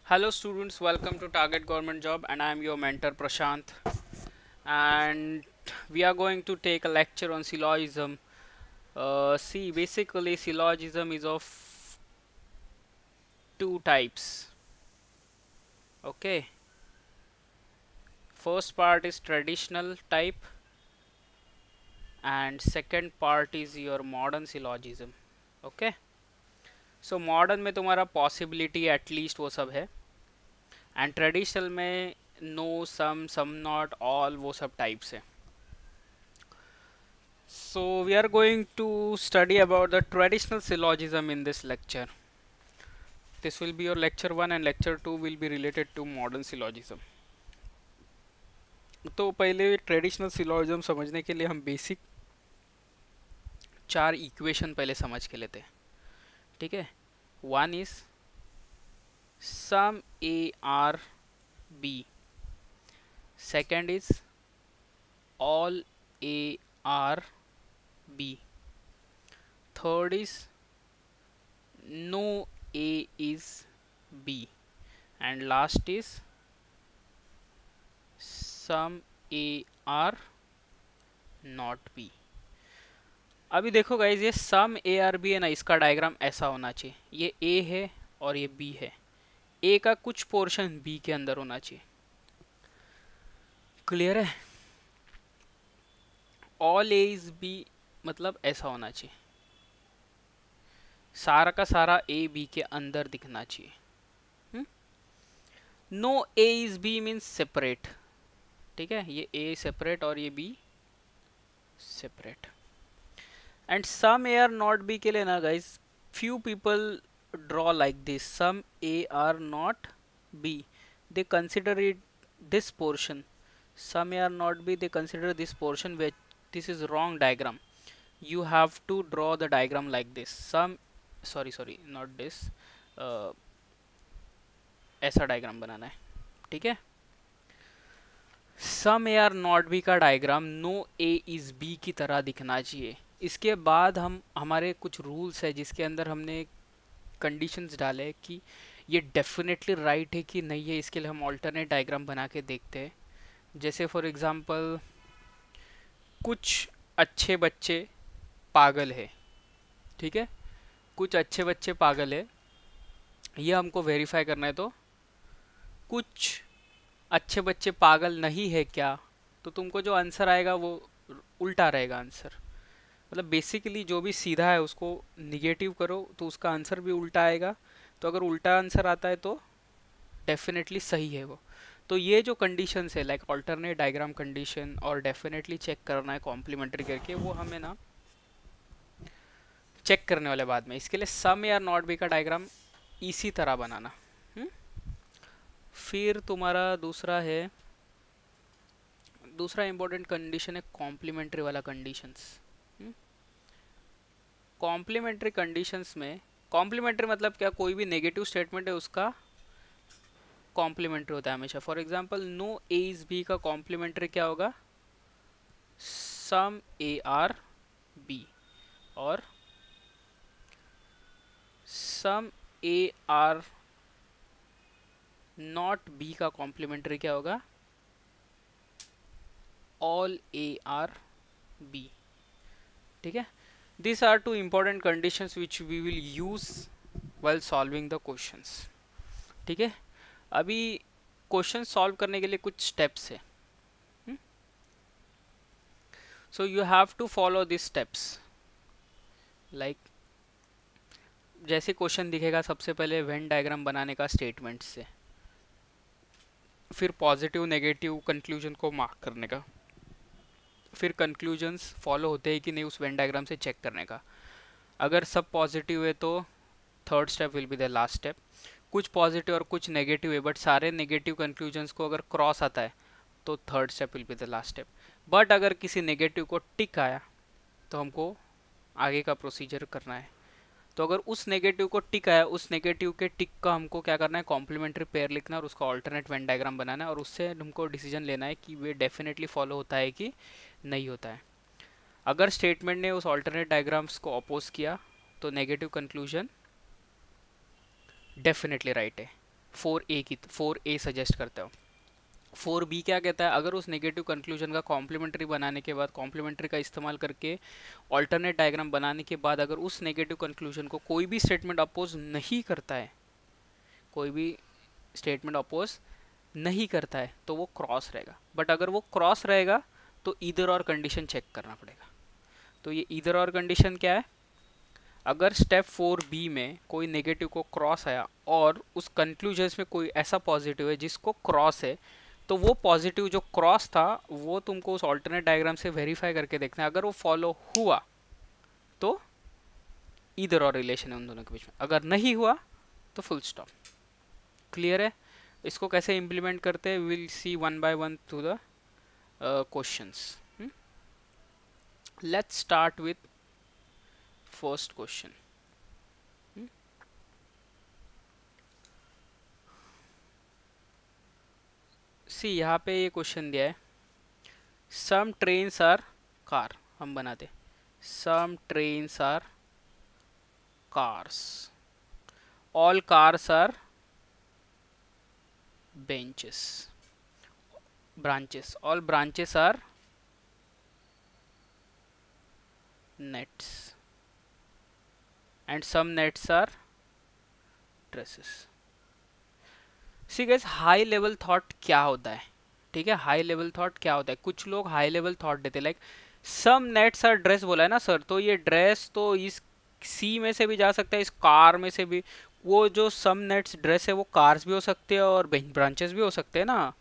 Hello students, welcome to Target Government Job and I am your mentor Prashant, and we are going to take a lecture on syllogism. See, basically syllogism is of two types. Okay, first part is traditional type and second part is your modern syllogism. Okay, so modern में तुम्हारा possibility at least वो सब है and traditional में no, some not, all वो सब types है. So we are going to study about the traditional syllogism in this lecture. This will be your lecture 1 and lecture 2 will be related to modern syllogism. तो पहले traditional syllogism समझने के लिए हम basic चार इक्वेशन पहले समझ के लेते हैं. ठीक है. One is some A are B, second is all A are B, third is no A is B, and last is some A are not B. अभी देखो गाइज, ये सम ए आर बी है ना, इसका डायग्राम ऐसा होना चाहिए. ये ए है और ये बी है. ए का कुछ पोर्शन बी के अंदर होना चाहिए. क्लियर है. ऑल ए इज बी मतलब ऐसा होना चाहिए. सारा का सारा ए बी के अंदर दिखना चाहिए. No A is B means separate. ठीक है, ये ए सेपरेट और ये B separate. And some A are not B के लिए ना guys, few people draw like this. Some A are not B, they consider it this portion. Some A are not B, they consider this portion. Which this is wrong diagram. You have to draw the diagram like this. Some sorry not this, ऐसा diagram बनाना है. ठीक है. Some A are not B का diagram no A is B की तरह दिखना चाहिए. इसके बाद हमारे कुछ रूल्स है जिसके अंदर हमने कंडीशंस डाले कि ये डेफिनेटली राइट है कि नहीं है. इसके लिए हम ऑल्टरनेट डायग्राम बना के देखते हैं. जैसे फॉर एग्जांपल, कुछ अच्छे बच्चे पागल है. ठीक है, कुछ अच्छे बच्चे पागल है, ये हमको वेरीफाई करना है. तो कुछ अच्छे बच्चे पागल नहीं है क्या, तो तुमको जो आंसर आएगा वो उल्टा रहेगा आंसर. मतलब बेसिकली जो भी सीधा है उसको निगेटिव करो तो उसका आंसर भी उल्टा आएगा. तो अगर उल्टा आंसर आता है तो डेफिनेटली सही है वो. तो ये जो कंडीशंस है लाइक ऑल्टरनेट डायग्राम कंडीशन और डेफिनेटली चेक करना है कॉम्प्लीमेंट्री करके, वो हमें ना चेक करने वाले बाद में. इसके लिए सम या नॉट बी का डायग्राम इसी तरह बनाना. फिर तुम्हारा दूसरा इंपॉर्टेंट कंडीशन है कॉम्प्लीमेंट्री वाला कंडीशंस. कॉम्प्लीमेंट्री कंडीशंस में, कॉम्प्लीमेंट्री मतलब क्या, कोई भी नेगेटिव स्टेटमेंट है उसका कॉम्प्लीमेंट्री होता है हमेशा. For example, no A is B का कॉम्प्लीमेंट्री क्या होगा, सम ए आर बी. और some A are not B का कॉम्प्लीमेंट्री क्या होगा, ऑल ए आर बी. ठीक है. These are two important conditions which we will use while solving the questions. ठीक है. अभी क्वेश्चन सॉल्व करने के लिए कुछ स्टेप्स है. So you have to follow this steps. Like जैसे क्वेश्चन दिखेगा, सबसे पहले वेन डायग्राम बनाने का स्टेटमेंट से, फिर पॉजिटिव नेगेटिव कंक्लूजन को मार्क करने का, फिर कंक्लूजन्स फॉलो होते हैं कि नहीं उस वेन डायग्राम से चेक करने का. अगर सब पॉजिटिव है तो third step will be the last step. कुछ पॉजिटिव और कुछ नेगेटिव है बट सारे नेगेटिव कंक्लूजन्स को अगर क्रॉस आता है तो third step will be the last step. But अगर किसी नेगेटिव को टिक आया तो हमको आगे का प्रोसीजर करना है. तो अगर उस नेगेटिव को टिक आया, उस नेगेटिव के टिक का हमको क्या करना है, कॉम्प्लीमेंट्री पेयर लिखना और उसका ऑल्टरनेट वेन डायग्राम बनाना है और उससे हमको डिसीजन लेना है कि वे डेफिनेटली फॉलो होता है कि नहीं होता है. अगर स्टेटमेंट ने उस ऑल्टरनेट डायग्राम्स को अपोज किया तो नेगेटिव कंक्लूजन डेफिनेटली राइट है. 4A सजेस्ट करता है। 4B क्या कहता है, अगर उस नेगेटिव कंक्लूजन का कॉम्प्लीमेंट्री बनाने के बाद, कॉम्प्लीमेंट्री का इस्तेमाल करके ऑल्टरनेट डायग्राम बनाने के बाद अगर उस नेगेटिव कंक्लूजन को कोई भी स्टेटमेंट अपोज नहीं करता है, कोई भी स्टेटमेंट अपोज नहीं करता है तो वो क्रॉस रहेगा। बट अगर वो क्रॉस रहेगा तो ईदर और कंडीशन चेक करना पड़ेगा। तो ये ईदर और कंडीशन क्या है, अगर स्टेप 4B में कोई नेगेटिव को क्रॉस आया और उस कंक्लूजन्स में कोई ऐसा पॉजिटिव है जिसको क्रॉस है, तो वो पॉजिटिव जो क्रॉस था वो तुमको उस ऑल्टरनेट डायग्राम से वेरीफाई करके देखना है। अगर वो फॉलो हुआ तो ईदर और रिलेशन है उन दोनों के बीच में, अगर नहीं हुआ तो फुल स्टॉप। क्लियर है? इसको कैसे इम्प्लीमेंट करते हैं, will see one by one through the questions. Let's start with first question. See यहाँ पे ये क्वेश्चन दिया है, सम ट्रेन्स आर कार, हम बनाते some trains are cars, all cars are benches, branches, all branches are nets and some nets are trusses। See guys, high level thought क्या होता है? ठीक है, हाई लेवल थॉट क्या होता है? कुछ लोग हाई लेवल थॉट देते like some nets are dress बोला है ना सर, तो ये ड्रेस तो इस सी में से भी जा सकता है, इस कार में से भी। वो जो सम नेट्स ड्रेस है वो कार्स भी हो सकते हैं और ब्रांचेस भी हो सकते हैं ना।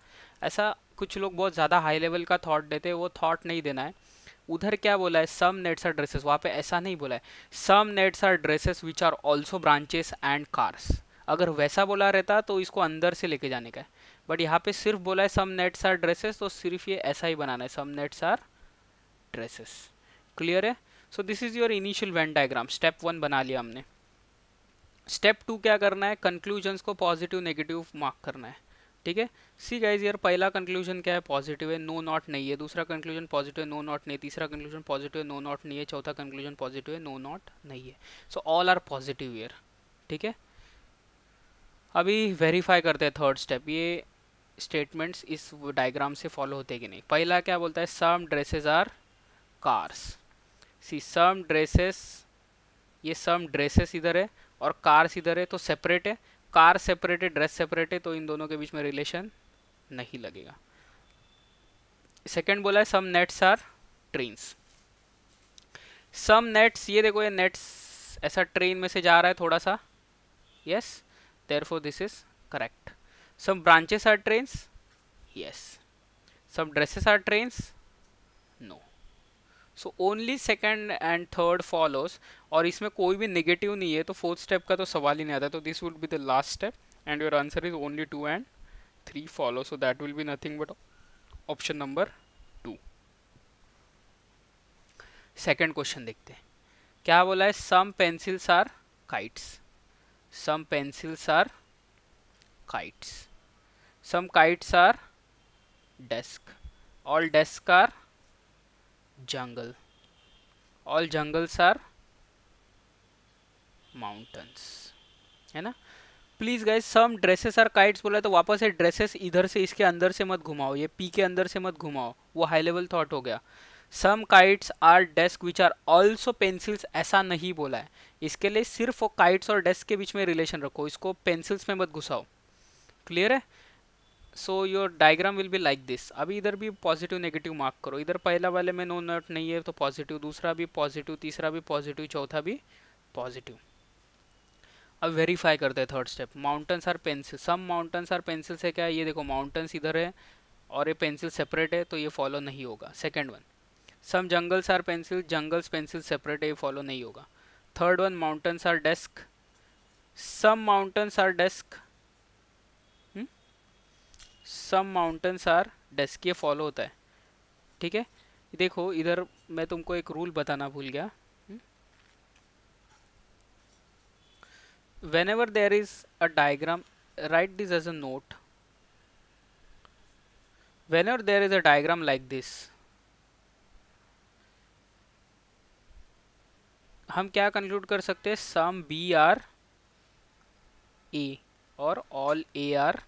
ऐसा कुछ लोग बहुत ज़्यादा हाई लेवल का थॉट देते हैं, वो थॉट नहीं देना है। उधर क्या बोला है, सम नेट्स आर ड्रेसेस, वहाँ पे ऐसा नहीं बोला है some nets are dresses which are also branches and cars. अगर वैसा बोला रहता तो इसको अंदर से लेके जाने का है, बट यहाँ पे सिर्फ बोला है सम नेट्स आर ड्रेसेस, तो सिर्फ ये ऐसा ही बनाना है, some nets are dresses. Clear है? So this is your initial Venn diagram. Step 1 बना लिया हमने। स्टेप 2 क्या करना है, कंक्लूजन्स को पॉजिटिव नेगेटिव मार्क करना है। ठीक है, सी गाइज, यार पहला कंक्लूजन क्या है, पॉजिटिव है, नो नॉट नहीं है। दूसरा कंक्लूजन पॉजिटिव है, नो नॉट नहीं। तीसरा कंक्लूजन पॉजिटिव है, नो नॉट नहीं है। चौथा कंक्लूजन पॉजिटिव है, नो नॉट नहीं है। So all are positive here. ठीक है, अभी वेरीफाई करते हैं थर्ड स्टेप, ये स्टेटमेंट्स इस डायग्राम से फॉलो होते कि नहीं। पहला क्या बोलता है, some dresses are cars. See some dresses, ये सम ड्रेसेस इधर है और कार्स इधर है, तो सेपरेट है। कार सेपरेट है, ड्रेस सेपरेट है, तो इन दोनों के बीच में रिलेशन नहीं लगेगा। सेकंड बोला है some nets are trains. Some nets, ये देखो ये नेट्स ऐसा ट्रेन में से जा रहा है थोड़ा सा, yes, therefore this is correct. Some branches are trains, yes. Some dresses are trains, no. So only second and third follows, और इसमें कोई भी नेगेटिव नहीं है, तो फोर्थ स्टेप का तो सवाल ही नहीं आता। तो this would be the last step and your answer is only 2 and 3 follow, so that will be nothing but option number 2। Second question देखते हैं, क्या बोला है, some pencils are kites. Some pencils are kites, some kites are desk, all desk are jungle, all jungles are mountains, है ना। Please guys, some dresses are kites बोला है तो वापस से ड्रेसेस इधर से इसके अंदर से मत घुमाओ, ये पी के अंदर से मत घुमाओ, वो हाई लेवल थॉट हो गया। Some kites are desk which are also pencils, ऐसा नहीं बोला है। इसके लिए सिर्फ वो काइट्स और डेस्क के बीच में रिलेशन रखो, इसको पेंसिल्स में मत घुसाओ। क्लियर है? So your diagram will be like this. अभी इधर भी पॉजिटिव नेगेटिव मार्क करो, इधर पहला वाले में नो नॉट नहीं है तो पॉजिटिव, दूसरा भी पॉजिटिव, तीसरा भी पॉजिटिव, चौथा भी पॉजिटिव। अब वेरीफाई करते हैं third step, mountains are pencil. Some mountains are pencil से क्या है, ये देखो माउंटेन्स इधर है और ये पेंसिल सेपरेट है, तो ये फॉलो नहीं होगा। Second one, some jungles are pencil, jungles pencil separate है, ये फॉलो नहीं होगा। Third one, mountains are desk, some mountains are desk, some mountains are desk, ये फॉलो होता है। ठीक है, देखो इधर मैं तुमको एक रूल बताना भूल गया। Whenever there is a diagram, write this as a note. Whenever there is a diagram like this, हम क्या कंक्लूड कर सकते हैं, सम बी आर ए, और ऑल ए आर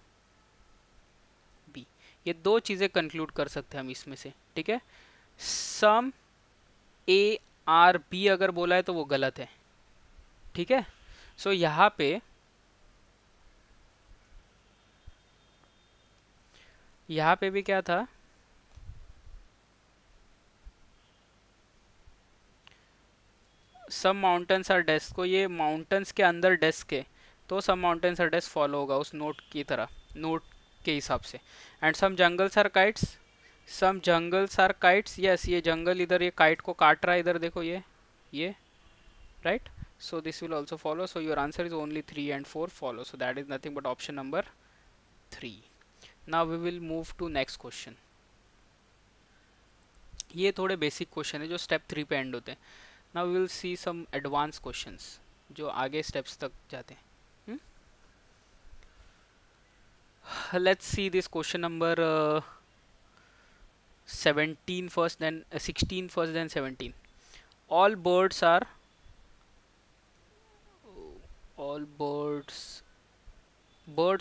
बी। ये दो चीज़ें कंक्लूड कर सकते हैं हम इसमें से, ठीक है। सम ए आर बी अगर बोला है तो वो गलत है, ठीक है। सो यहाँ पे भी क्या था, सम माउंटेन्स आर डेस्क को ये माउंटेन्स के अंदर डेस्क है, तो some mountains are desk follow होगा उस नोट की तरह, नोट के हिसाब से। And some jungles are kites, some jungles are kites, yes ये जंगल इधर ये काइट को काट रहा है, इधर देखो ये right. So this will also follow. So your answer is only 3 and 4 follow. So that is nothing but option number 3. Now we will move to next question. ये थोड़े बेसिक क्वेश्चन है जो स्टेप 3 पे एंड होते हैं. Now we will see some advanced questions जो आगे steps तक जाते हैं. Let's see this question number 17 first, then 16 first, then 17. All birds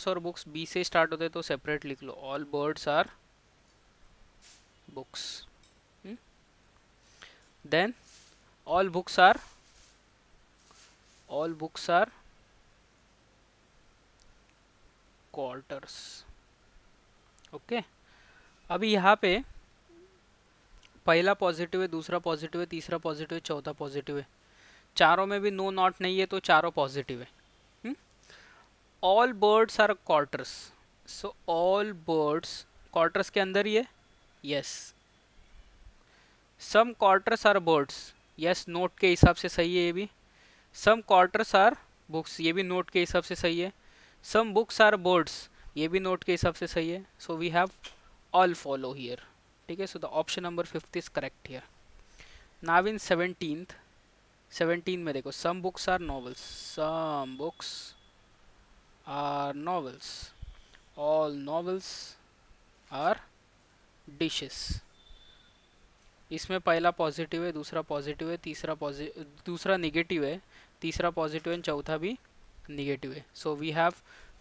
और बुक्स बी से स्टार्ट होते हैं तो सेपरेट लिख लो. All birds are books. Then all books are quarters. Okay. अभी यहाँ पे पहला पॉजिटिव है, दूसरा पॉजिटिव है, तीसरा पॉजिटिव है, चौथा पॉजिटिव है. चारों में भी नो नॉट नहीं है तो चारों पॉजिटिव है. All birds are quarters. So all birds quarters के अंदर ही है. Yes. Some quarters are birds. Yes note के हिसाब से सही है ये भी. Some quarters are books. ये भी नोट के हिसाब से सही है. Some books are birds. ये भी नोट के हिसाब से सही है. So we have all follow here. ठीक है. So the option number 5 is correct here. Now in 17 में देखो some books are novels. Some books are novels. All novels are dishes. इसमें पहला पॉजिटिव है, दूसरा पॉजिटिव है, दूसरा नेगेटिव है, तीसरा पॉजिटिव है, चौथा भी नेगेटिव है. So we have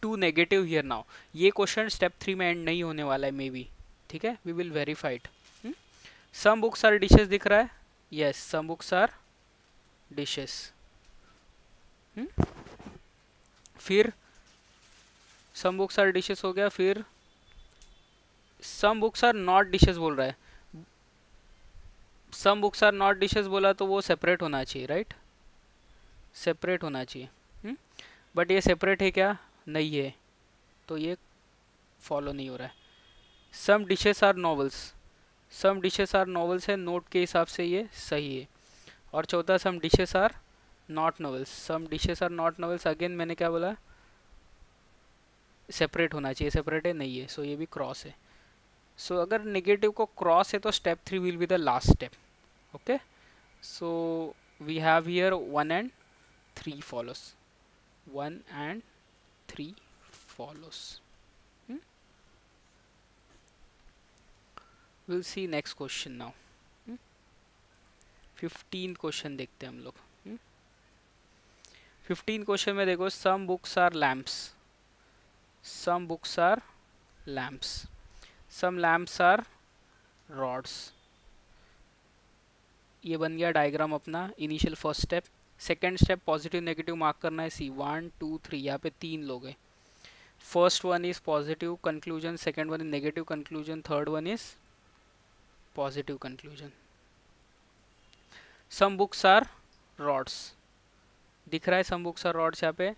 2 negative here. Now ये क्वेश्चन स्टेप 3 में एंड नहीं होने वाला है मे बी. ठीक है. We will verify it. Some books are dishes दिख रहा है. Yes some books are dishes. फिर सम बुक्स आर डिशेस हो गया. फिर some books are not dishes बोल रहा है. Some books are not dishes बोला तो वो सेपरेट होना चाहिए. राइट. सेपरेट होना चाहिए. बट ये सेपरेट है क्या? नहीं है. तो ये फॉलो नहीं हो रहा है. Some dishes are novels. Some dishes are novels है. नोट के हिसाब से ये सही है. और चौथा some dishes are not novels. Some dishes are not novels. Again मैंने क्या बोला? सेपरेट होना चाहिए. सेपरेट है नहीं है. सो ये भी क्रॉस है. सो अगर नेगेटिव को क्रॉस है तो step 3 will be the last step. Okay. So we have here 1 and 3 follows. 1 and 3 follows. We'll see next question now. 15 question देखते हैं हम लोग. 15 क्वेश्चन में देखो some books are lamps. Some books are lamps. Some lamps are rods. ये बन गया diagram अपना initial first step. Second step positive negative mark करना है. सी 1 2 3 यहाँ पे 3 लोग हैं. First one is positive conclusion, second one is negative conclusion, third one is positive conclusion. Some books are rods दिख रहा है. Some books are rods. यहाँ पे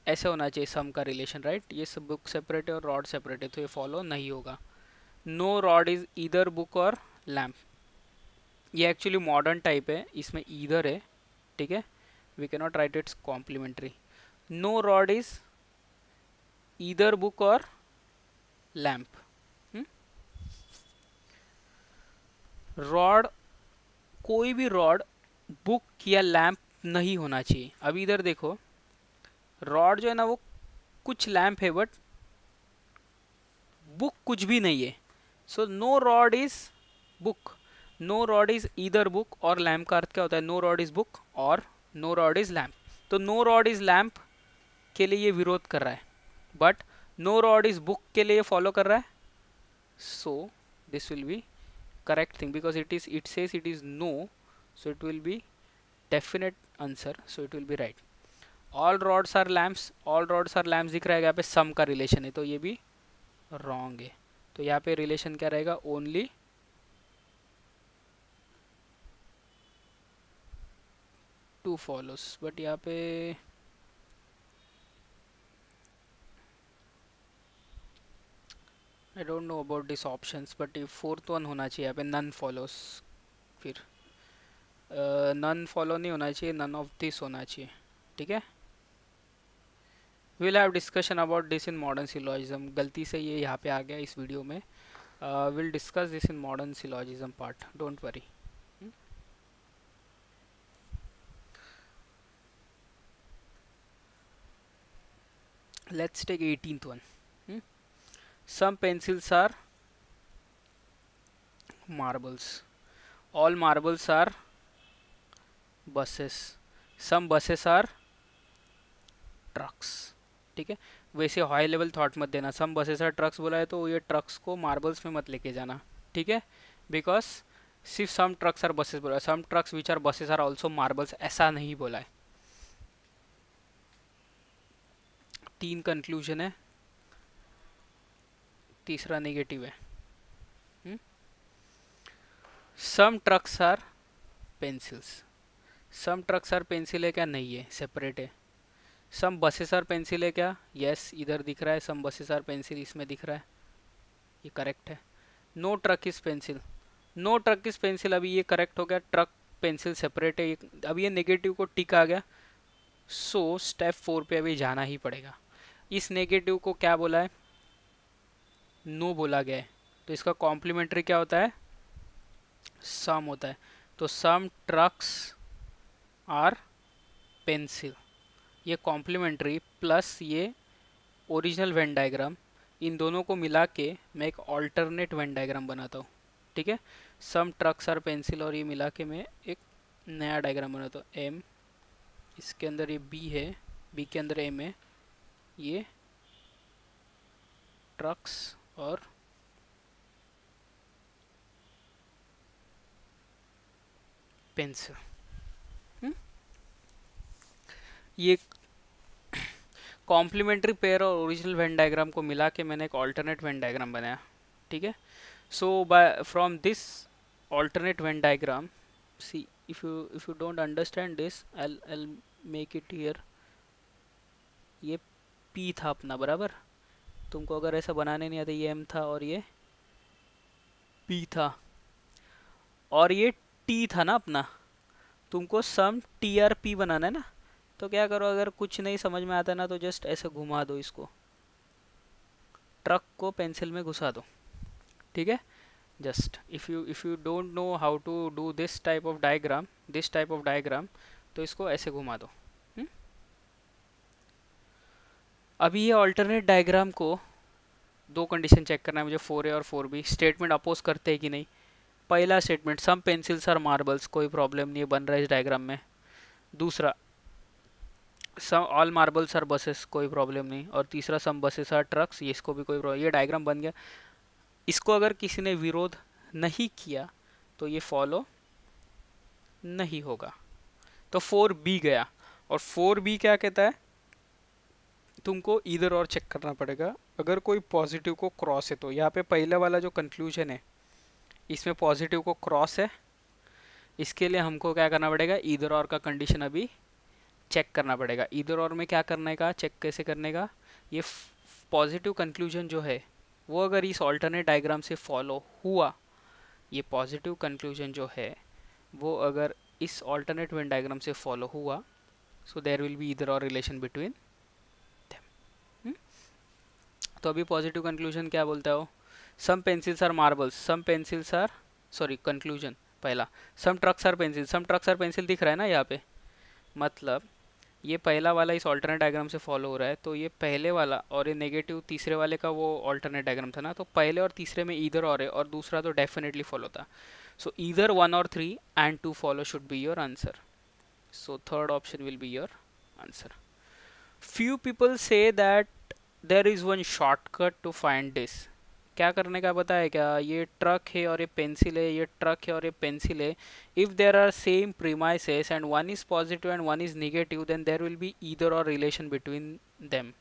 ऐसे होना चाहिए सम का रिलेशन. राइट. ये सब बुक सेपरेट है और रॉड सेपरेट है तो ये फॉलो नहीं होगा. No rod is either book or lamp. ये एक्चुअली मॉडर्न टाइप है. इसमें ईदर है. ठीक है. We can not write it's complementary. No rod is either book or lamp. Rod कोई भी रॉड बुक या लैम्प नहीं होना चाहिए. अब इधर देखो रॉड जो है ना वो कुछ लैम्प है बट बुक कुछ भी नहीं है. So no rod is book. No rod is either book or lamp का अर्थ क्या होता है? नो रॉड इज बुक और नो रॉड इज लैम्प. तो नो रॉड इज लैम्प के लिए ये विरोध कर रहा है, but no rod is book के लिए फॉलो कर रहा है. So this will be correct thing because it says it is no, so it will be definite answer, so it will be right. All rods are lamps, all rods are lamps दिख रहा है यहाँ पे, सम का relation है तो ये भी रॉन्ग है. तो यहाँ पे रिलेशन क्या रहेगा, ओनली टू फॉलोस. बट यहाँ पे I don't know about this options, but ये फोर्थ वन होना चाहिए यहाँ पे, नन फॉलोस. फिर नन फॉलो नहीं होना चाहिए, नन ऑफ दिस होना चाहिए. ठीक है, will have discussion about this in modern syllogism. गलती से ये यहाँ पे आ गया इस वीडियो में. Will discuss this in modern syllogism part, don't worry. Let's take 18th one. Some pencils are marbles. All marbles are buses. Some buses are trucks. ठीक है, वैसे हाई लेवल थॉट मत देना. सम बसेस आर ट्रक्स बोला है तो ये trucks को मार्बल्स में मत लेके जाना. ठीक है, बिकॉज सिर्फ सम ट्रक्स आर बसेस बोला है, some trucks which are buses are also marbles ऐसा नहीं बोला है. 3 कंक्लूजन है, तीसरा नेगेटिव है. Some trucks are pencils. Some trucks are pencil है क्या, नहीं है, सेपरेट है. सम बसेस आर पेंसिल है क्या, यस, इधर दिख रहा है. सम बसेस आर पेंसिल इसमें दिख रहा है, ये करेक्ट है. No truck is pencil, no truck is pencil, अभी ये करेक्ट हो गया. ट्रक पेंसिल सेपरेट है. अभी ये नेगेटिव को टिक आ गया. सो स्टेप 4 पे अभी जाना ही पड़ेगा. इस नेगेटिव को क्या बोला है, नो बोला गया है, तो इसका कॉम्प्लीमेंट्री क्या होता है, सम होता है. तो सम ट्रक्स आर पेंसिल, ये कॉम्प्लीमेंट्री प्लस ये ओरिजिनल वेन डायग्राम, इन दोनों को मिला के मैं एक ऑल्टरनेट वेन डायग्राम बनाता हूँ. ठीक है, सम ट्रक्स आर पेंसिल और ये मिला के मैं एक नया डायग्राम बनाता हूँ. एम, इसके अंदर ये बी है, बी के अंदर एम है, ये ट्रक्स और पेंसिल. ये कॉम्प्लीमेंट्री पेयर और ओरिजिनल वेन डायग्राम को मिला के मैंने एक ऑल्टरनेट वेन डायग्राम बनाया. ठीक है, so by from this alternate Venn diagram, see if you don't understand this, I'll make it here. ये P था अपना, बराबर. तुमको अगर ऐसा बनाने नहीं आता, ये M था और ये P था और ये T था ना अपना. तुमको सम TRP बनाना है ना, तो क्या करो, अगर कुछ नहीं समझ में आता ना तो जस्ट ऐसे घुमा दो इसको, ट्रक को पेंसिल में घुसा दो. ठीक है, just if you don't know how to do this type of diagram, तो इसको ऐसे घुमा दो. अभी ये अल्टरनेट डायग्राम को 2 कंडीशन चेक करना है मुझे, 4A और 4B. स्टेटमेंट अपोज करते हैं कि नहीं. पहला statement, some pencils are marbles, कोई प्रॉब्लम नहीं है, बन रहा है इस डायग्राम में. दूसरा, some all marbles are buses, कोई प्रॉब्लम नहीं. और तीसरा, सम बसेस आर ट्रक्स, ये इसको भी कोई प्रॉब्लम. ये डायग्राम बन गया. इसको अगर किसी ने विरोध नहीं किया तो ये फॉलो नहीं होगा. तो 4B गया. और 4B क्या कहता है, तुमको इधर और चेक करना पड़ेगा. अगर कोई पॉजिटिव को क्रॉस है तो यहाँ पे पहले वाला जो कंक्लूजन है इसमें पॉजिटिव को क्रॉस है, इसके लिए हमको क्या करना पड़ेगा, इधर और का कंडीशन अभी चेक करना पड़ेगा. इधर और में क्या करने का, चेक कैसे करने का, ये पॉजिटिव कंक्लूजन जो है वो अगर इस ऑल्टरनेट डायग्राम से फॉलो हुआ, ये पॉजिटिव कंक्लूजन जो है वो अगर इस ऑल्टरनेट वेन डायग्राम से फॉलो हुआ, सो देयर विल बी इधर और रिलेशन बिटवीन देम. तो अभी पॉजिटिव कंक्लूजन क्या बोलता है वो, some pencils are marbles, some pencils are, sorry conclusion पहला, some trucks are pencil, some trucks are pencil दिख रहा है ना यहाँ पे, मतलब ये पहला वाला इस ऑल्टरनेट डायग्राम से फॉलो हो रहा है. तो ये पहले वाला और ये नेगेटिव तीसरे वाले का वो ऑल्टरनेट डायग्राम था ना, तो पहले और तीसरे में इधर और है और दूसरा तो डेफिनेटली फॉलो था. सो इधर 1 और 3 and 2 follow should be your answer. So third option will be your answer. few people say that there is one shortcut to find this. क्या करने का पता है क्या? ये ट्रक है और ये पेंसिल है, ये ट्रक है और ये पेंसिल है. If there are same premises and one is positive and one is negative, then there will be either or relation between them.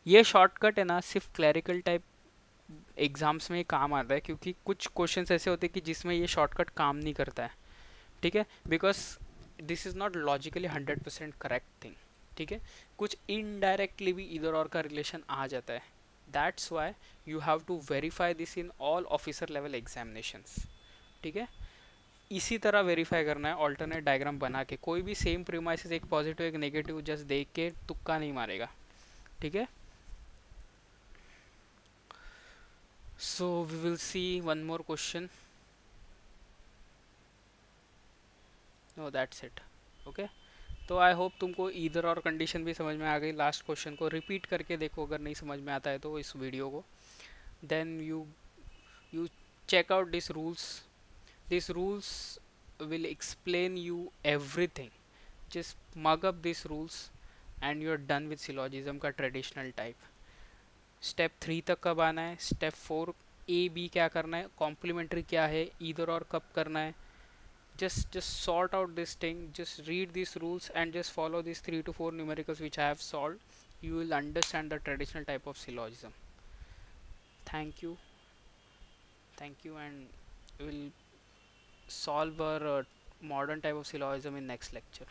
ये शॉर्टकट है ना, सिर्फ क्लैरिकल टाइप एग्जाम्स में काम आता है, क्योंकि कुछ क्वेश्चंस ऐसे होते हैं कि जिसमें ये शॉर्टकट काम नहीं करता है. ठीक है, because this is not logically 100% correct thing. ठीक है, कुछ इनडायरेक्टली भी इधर और का रिलेशन आ जाता है. That's why you have to verify this in all officer level examinations. ठीक है, इसी तरह वेरीफाई करना है ऑल्टरनेट डायग्राम बना के. कोई भी सेम प्रीमाइसेस, एक पॉजिटिव एक नेगेटिव, जस्ट देख के तुक्का नहीं मारेगा. ठीक है, so we will see one more question. No that's it. Okay, तो आई होप तुमको ईदर और कंडीशन भी समझ में आ गई. लास्ट क्वेश्चन को रिपीट करके देखो, अगर नहीं समझ में आता है तो इस वीडियो को. Then you check out these rules. These rules will explain you everything. Just mug up these rules and you're done with syllogism का ट्रेडिशनल टाइप. स्टेप 3 तक कब आना है, स्टेप 4 ए बी क्या करना है, कॉम्प्लीमेंट्री क्या है, ईदर और कब करना है. Just sort out this thing, just read these rules and just follow these 3 to 4 numericals which I have solved. You will understand the traditional type of syllogism. Thank you. Thank you, and we'll solve our modern type of syllogism in next lecture.